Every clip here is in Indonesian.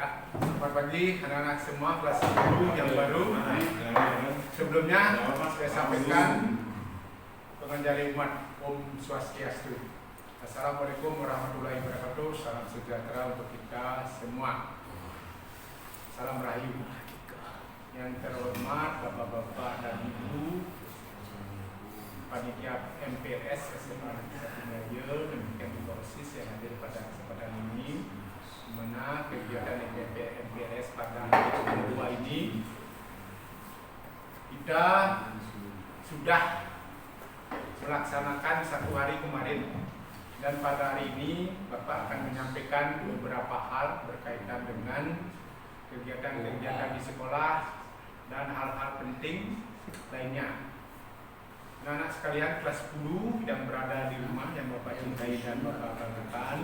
Ya, selamat pagi anak-anak semua kelas 10 yang baru. Sebelumnya saya sampaikan penganjari umat Om Swastiastu. Assalamualaikum warahmatullahi wabarakatuh. Salam sejahtera untuk kita semua. Salam Rahayu. Yang terhormat Bapak-bapak dan Ibu panitia MPRS SMA Negeri 1 Melayu, demikian juga OSIS yang hadir pada kesempatan ini, di mana kegiatan MPRS pada hari kedua ini kita sudah melaksanakan 1 hari kemarin, dan pada hari ini Bapak akan menyampaikan beberapa hal berkaitan dengan kegiatan-kegiatan di sekolah dan hal-hal penting lainnya. Anak-anak sekalian kelas 10 yang berada di rumah yang Bapak cintai dan Bapak banggakan,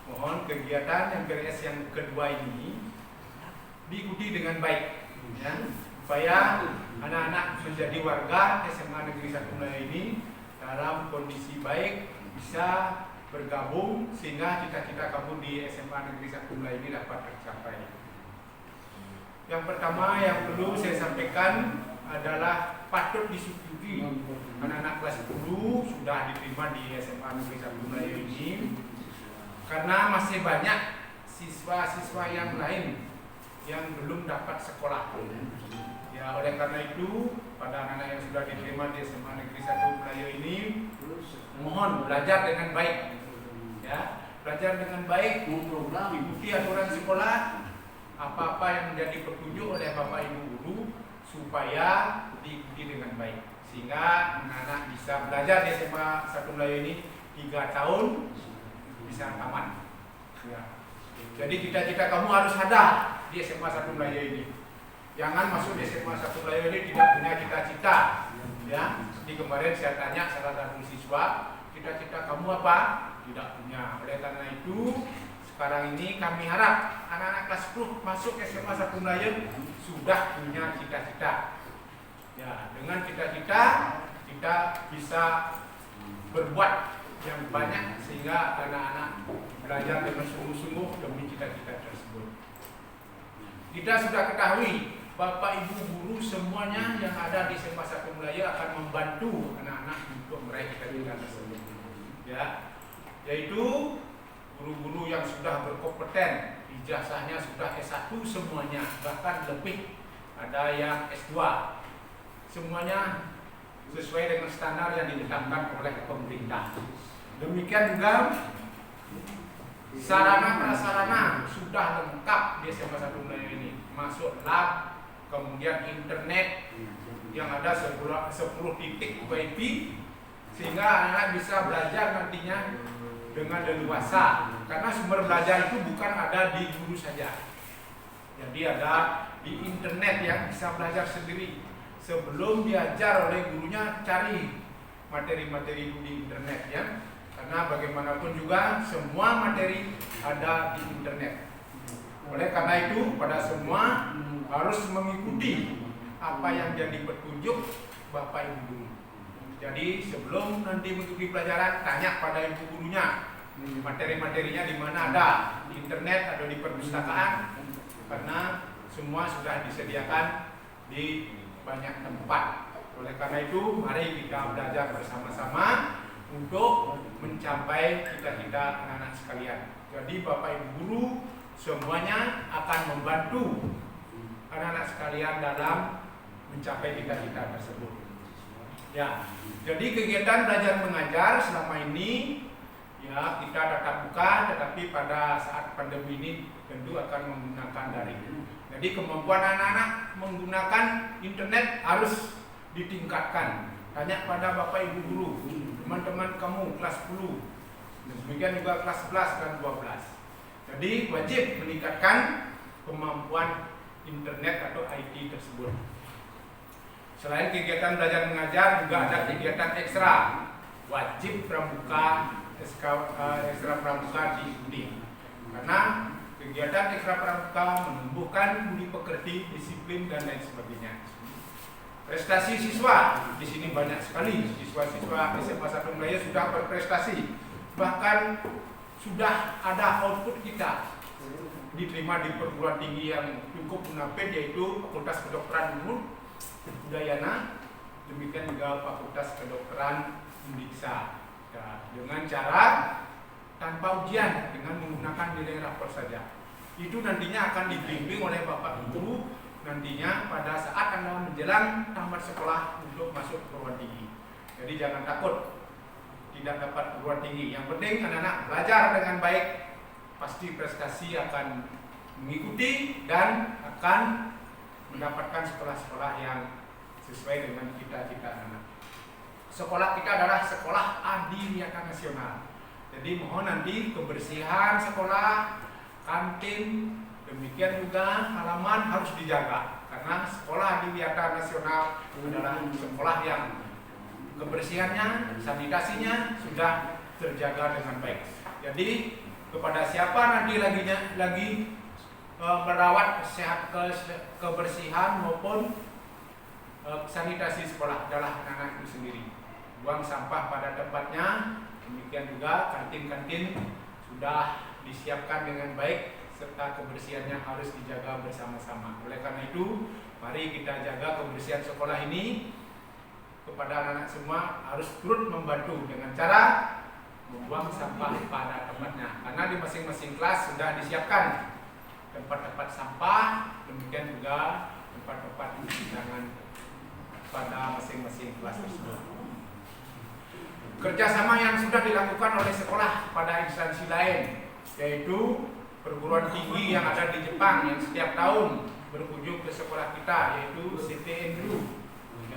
mohon kegiatan MPRS yang kedua ini diikuti dengan baik, ya, supaya anak-anak menjadi warga SMA Negeri 1 Melayu ini dalam kondisi baik, bisa bergabung sehingga cita-cita kamu di SMA Negeri 1 Melayu ini dapat tercapai. Yang pertama yang perlu saya sampaikan adalah patut disyukuri anak-anak kelas 10 sudah diterima di SMA Negeri 1 Melayu ini, karena masih banyak siswa-siswa yang lain yang belum dapat sekolah. Ya, oleh karena itu pada anak-anak yang sudah diterima di SMA Negeri 1 Melayu ini, mohon belajar dengan baik, ya, belajar dengan baik, ikuti aturan sekolah, apa-apa yang menjadi petunjuk oleh Bapak Ibu guru supaya diikuti dengan baik, sehingga anak-anak bisa belajar di SMA 1 Melayu ini 3 tahun bisa tamat, ya. Jadi cita-cita kamu harus ada di SMA 1 Melayu ini. Jangan masuk di SMA 1 Melayu ini tidak punya cita-cita, ya. Di kemarin saya tanya salah satu siswa, cita-cita kamu apa? Tidak punya. Oleh karena itu sekarang ini kami harap anak-anak kelas 10 masuk SMA 1 Melayu sudah punya cita-cita. Ya, dengan cita-cita kita bisa berbuat yang banyak sehingga anak-anak belajar dengan sungguh-sungguh demi cita-cita tersebut. Kita sudah ketahui Bapak Ibu guru semuanya yang ada di SMA 1 Melayu akan membantu anak-anak untuk meraih cita-cita tersebut. Ya, yaitu guru-guru yang sudah berkompeten, ijazahnya sudah S1 semuanya, bahkan lebih, ada yang S2. Semuanya sesuai dengan standar yang ditetapkan oleh pemerintah. Demikian juga sarana prasarana sudah lengkap di SMA 1 Melayu ini, masuk lab, kemudian internet yang ada 10 titik WiFi, sehingga anak bisa belajar nantinya dengan leluasa, karena sumber belajar itu bukan ada di guru saja, jadi ada di internet yang bisa belajar sendiri. Sebelum diajar oleh gurunya, cari materi-materi di internet, ya, karena bagaimanapun juga semua materi ada di internet. Oleh karena itu pada semua harus mengikuti apa yang jadi petunjuk Bapak Ibu guru. Jadi sebelum nanti mengikuti pelajaran, tanya pada ibu gurunya materi-materinya di mana ada, di internet atau di perpustakaan, karena semua sudah disediakan di banyak tempat. Oleh karena itu mari kita belajar bersama-sama untuk mencapai cita-cita anak-anak sekalian. Jadi Bapak Ibu guru semuanya akan membantu anak-anak sekalian dalam mencapai cita-cita tersebut. Ya, jadi kegiatan belajar mengajar selama ini, ya, kita tatap muka, tetapi pada saat pandemi ini tentu akan menggunakan daring. Jadi kemampuan anak-anak menggunakan internet harus ditingkatkan. Tanya pada Bapak Ibu guru, teman-teman kamu kelas 10, demikian juga kelas 11 dan 12. Jadi wajib meningkatkan kemampuan internet atau IT tersebut. Selain kegiatan belajar mengajar, juga ada kegiatan ekstra. Wajib pramuka, ekstra pramuka diikuti. Karena kegiatan ekstra pramuka menumbuhkan budi pekerti, disiplin, dan lain sebagainya. Prestasi siswa di sini banyak sekali. Siswa-siswa SMA 1 Melayu sudah berprestasi. Bahkan sudah ada output kita diterima di perguruan tinggi yang cukup munafik, yaitu Fakultas Kedokteran Udayana, demikian juga Fakultas Kedokteran Undiksa. Ya, dengan cara tanpa ujian, dengan menggunakan nilai rapor saja. Itu nantinya akan dibimbing oleh Bapak Guru nantinya pada saat Anda menjelang tamat sekolah untuk masuk perguruan tinggi. Jadi jangan takut tidak dapat perguruan tinggi. Yang penting anak-anak belajar dengan baik, pasti prestasi akan mengikuti dan akan mendapatkan sekolah-sekolah yang sesuai dengan cita-cita anak-anak. Sekolah kita adalah sekolah adiwiyata nasional. Jadi mohon nanti kebersihan sekolah, kantin, demikian juga halaman harus dijaga. Karena sekolah adiwiyata nasional adalah sekolah yang kebersihannya, sanitasinya sudah terjaga dengan baik. Jadi kepada siapa nanti lagi merawat kebersihan maupun sanitasi sekolah adalah anak-anak itu sendiri. Buang sampah pada tempatnya, demikian juga kantin-kantin sudah disiapkan dengan baik serta kebersihannya harus dijaga bersama-sama. Oleh karena itu, mari kita jaga kebersihan sekolah ini. Kepada anak-anak semua harus turut membantu dengan cara membuang sampah pada tempatnya. Karena di masing-masing kelas sudah disiapkan tempat-tempat sampah, demikian juga tempat-tempat cuci tangan pada masing-masing kelas tersebut. Kerjasama yang sudah dilakukan oleh sekolah pada instansi lain, yaitu perguruan tinggi yang ada di Jepang yang setiap tahun berkunjung ke sekolah kita, yaitu CTNU.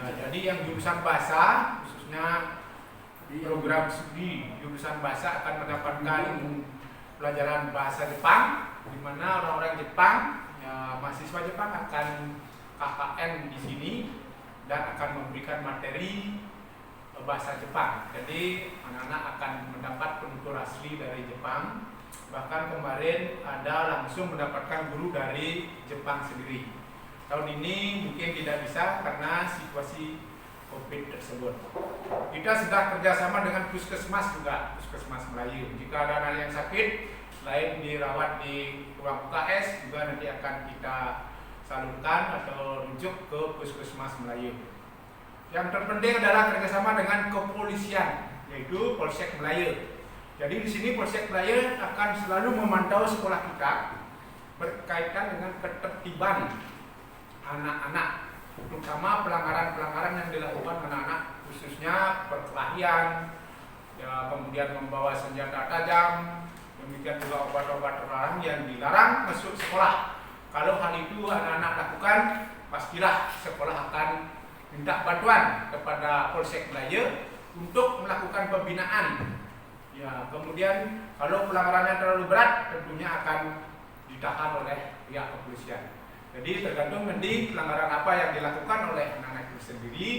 Ya, jadi yang jurusan bahasa, khususnya program studi jurusan bahasa akan mendapatkan pelajaran bahasa Jepang, di mana orang-orang Jepang, ya, mahasiswa Jepang akan KKN di sini dan akan memberikan materi bahasa Jepang. Jadi anak-anak akan mendapat penutur asli dari Jepang. Bahkan kemarin ada langsung mendapatkan guru dari Jepang sendiri. Tahun ini mungkin tidak bisa karena situasi COVID tersebut. Kita sudah kerjasama dengan puskesmas juga, puskesmas Melayu. Jika ada anak yang sakit, selain dirawat di ruang UKS, juga nanti akan kita salurkan atau rujuk ke puskesmas Melayu. Yang terpenting adalah kerjasama dengan kepolisian, yaitu Polsek Melayu. Jadi di sini Polsek Melayu akan selalu memantau sekolah kita berkaitan dengan ketertiban anak-anak, terutama pelanggaran-pelanggaran yang dilakukan anak-anak, khususnya perkelahian, ya, kemudian membawa senjata tajam, demikian juga obat-obat terlarang yang dilarang masuk sekolah. Kalau hal itu anak-anak lakukan, pastilah sekolah akan minta bantuan kepada Polsek Melayu untuk melakukan pembinaan. Ya, kemudian kalau pelanggarannya terlalu berat, tentunya akan ditahan oleh pihak kepolisian. Jadi tergantung nanti pelanggaran apa yang dilakukan oleh anak-anak itu sendiri.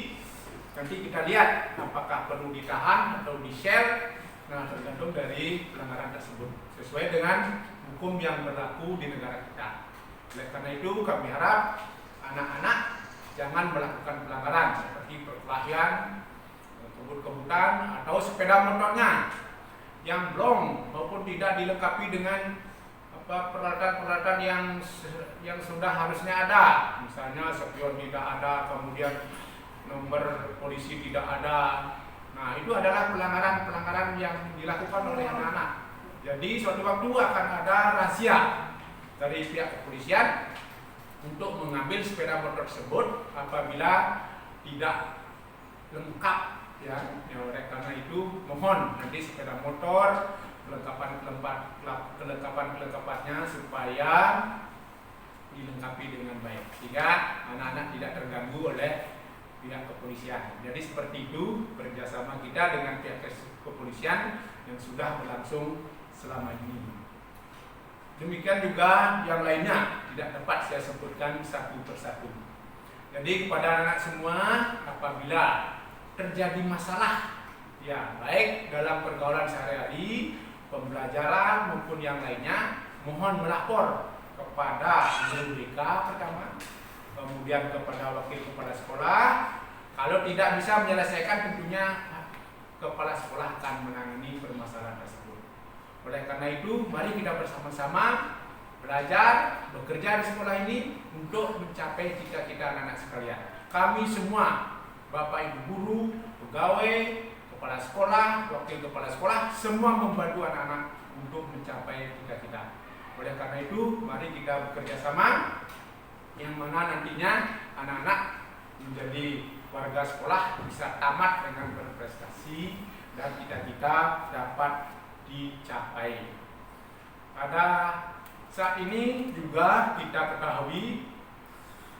Nanti kita lihat apakah perlu ditahan atau di-share. Nah, tergantung dari pelanggaran tersebut sesuai dengan hukum yang berlaku di negara kita. Oleh karena itu kami harap anak-anak jangan melakukan pelanggaran seperti perkelahian, kebut-kebutan, atau sepeda motornya yang belum maupun tidak dilengkapi dengan peralatan-peralatan yang sudah harusnya ada. Misalnya spion tidak ada, kemudian nomor polisi tidak ada. Nah, itu adalah pelanggaran-pelanggaran yang dilakukan oleh anak-anak. Jadi suatu waktu akan ada razia dari pihak kepolisian untuk mengambil sepeda motor tersebut apabila tidak lengkap, ya. Oleh karena itu mohon nanti sepeda motor kelengkapannya supaya dilengkapi dengan baik sehingga anak-anak tidak terganggu oleh pihak kepolisian. Jadi seperti itu kerjasama kita dengan pihak kepolisian yang sudah berlangsung selama ini. Demikian juga yang lainnya tidak dapat saya sebutkan satu persatu. Jadi kepada anak semua, apabila terjadi masalah, ya baik dalam pergaulan sehari-hari, pembelajaran maupun yang lainnya, mohon melapor kepada guru BK pertama, kemudian kepada wakil kepala sekolah. Kalau tidak bisa menyelesaikan, tentunya kepala sekolah akan menangani permasalahan tersebut. Oleh karena itu, mari kita bersama-sama belajar, bekerja di sekolah ini untuk mencapai cita-cita anak-anak sekalian. Kami semua, Bapak Ibu guru, pegawai, kepala sekolah, wakil kepala sekolah, semua membantu anak-anak untuk mencapai cita-cita. Oleh karena itu, mari kita bekerja sama, yang mana nantinya anak-anak menjadi warga sekolah bisa tamat dengan berprestasi dan cita-cita dapat dicapai. Pada saat ini juga kita ketahui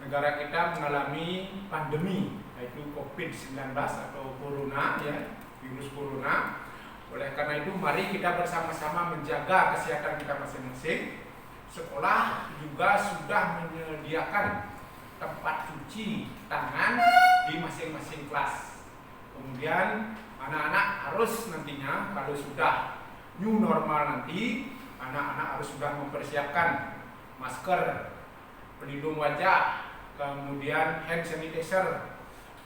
negara kita mengalami pandemi, yaitu COVID-19 atau corona, ya, virus corona. Oleh karena itu mari kita bersama-sama menjaga kesehatan kita masing-masing. Sekolah juga sudah menyediakan tempat cuci tangan di masing-masing kelas. Kemudian anak-anak harus nantinya kalau sudah new normal nanti, anak-anak harus sudah mempersiapkan masker, pelindung wajah, kemudian hand sanitizer,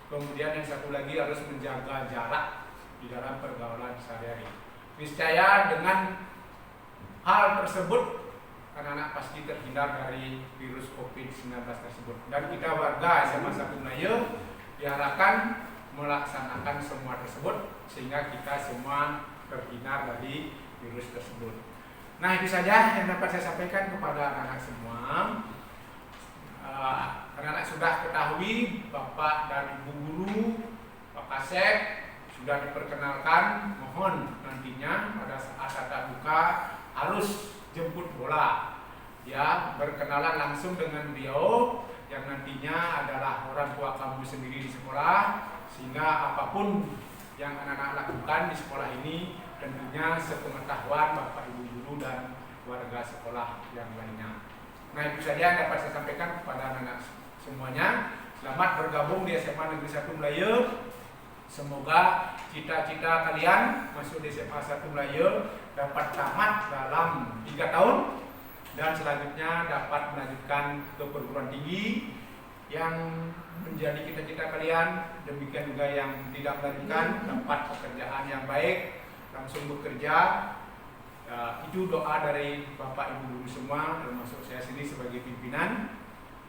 kemudian yang satu lagi harus menjaga jarak di dalam pergaulan sehari-hari. Niscaya dengan hal tersebut anak-anak pasti terhindar dari virus COVID-19 tersebut. Dan kita warga SMA 1 Melayu diharapkan melaksanakan semua tersebut sehingga kita semua terhindar dari virus tersebut. Nah, itu saja yang dapat saya sampaikan kepada anak-anak semua. Anak-anak sudah ketahui Bapak dan Ibu guru, Pak Kasek sudah diperkenalkan. Mohon nantinya pada saat tatap muka harus jemput bola, ya, berkenalan langsung dengan beliau yang nantinya adalah orang tua kamu sendiri di sekolah, sehingga apapun yang anak-anak lakukan di sekolah ini tentunya sepengetahuan Bapak Ibu guru dan warga sekolah yang lainnya. Nah, itu saja yang dapat saya sampaikan kepada anak-anak semuanya. Selamat bergabung di SMA Negeri 1 Melayu. Semoga cita-cita kalian masuk di SMA 1 Melayu dapat tamat dalam 3 tahun dan selanjutnya dapat melanjutkan ke perguruan tinggi yang menjadi cita-cita kalian. Demikian juga yang tidak melanjutkan dapat pekerjaan yang baik, langsung bekerja. Itu doa dari Bapak Ibu guru semua, termasuk saya sendiri sebagai pimpinan.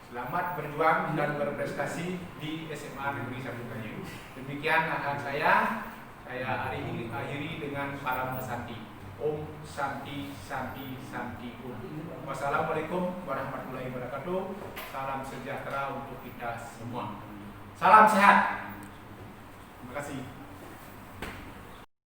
Selamat berjuang dan berprestasi di SMA Negeri 1 Melayu. Demikian arahan saya akhiri dengan para Santi. Om Santi Santi Santi Om. Wassalamualaikum warahmatullahi wabarakatuh. Salam sejahtera untuk kita semua. Salam sehat. Terima kasih.